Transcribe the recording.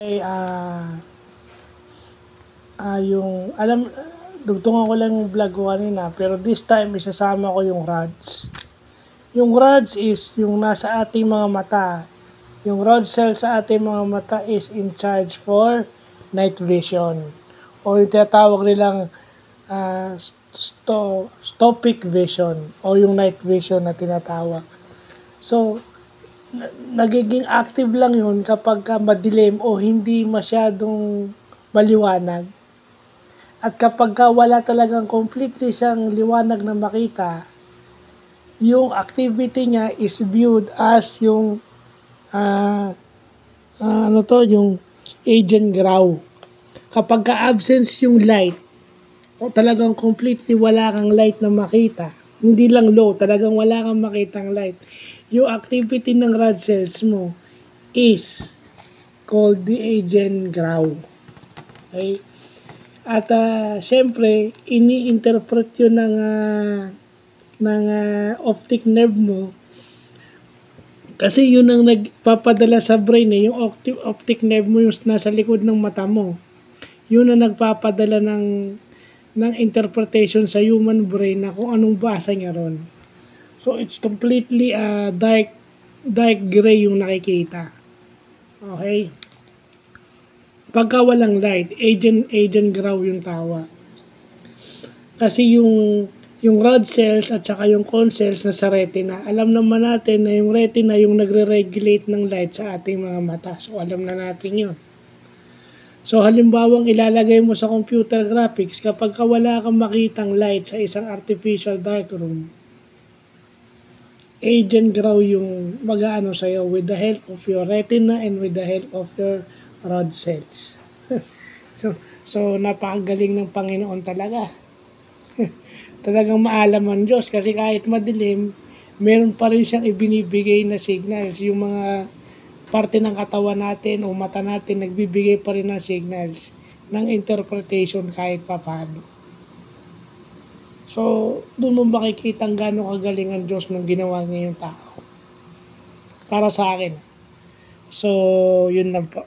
Ay, yung alam dugtungan ko lang yung vlog ko kanina, pero this time isasama ko yung rods. Yung rods is yung nasa ating mga mata. Yung rod cell sa ating mga mata is in charge for night vision. O yung tinatawag nilang stopic vision o yung night vision na tinatawag. So, nagiging active lang yun kapag madilim o hindi masyadong maliwanag. At kapag wala talagang completely siyang liwanag na makita, yung activity niya is viewed as yung yung agent grau. Kapag ka-absence yung light, o talagang completely wala kang light na makita, hindi lang low, talagang wala kang makitang light, yung activity ng rod cells mo is called the agent grau. Okay? At syempre, ini-interpret yun ng optic nerve mo kasi yun ang nagpapadala sa brain yung optic nerve mo yung nasa likod ng mata mo. Yun ang nagpapadala ng interpretation sa human brain na kung anong basa niya ron. So it's completely dark gray yung nakikita. Okay? Pagka walang light, agent grau yung tawa. Kasi yung rod cells at saka yung cone cells na sa retina, alam naman natin na yung retina yung nagre-regulate ng light sa ating mga mata. So, alam na natin yun. So, halimbawang ilalagay mo sa computer graphics, kapag wala kang makitang light sa isang artificial darkroom, agent grau yung mag-aano sa'yo with the help of your retina and with the help of your rod cells. so napakagaling ng Panginoon talaga. Talagang maalam ang Diyos kasi kahit madilim, meron pa rin siyang ibinibigay na signals. Yung mga parte ng katawan natin o mata natin, nagbibigay pa rin ng signals ng interpretation kahit papaano. So, doon mo makikita ang gano'ng kagaling ang Diyos nung ginawa niya yung tao. Para sa akin. So, yun lang po.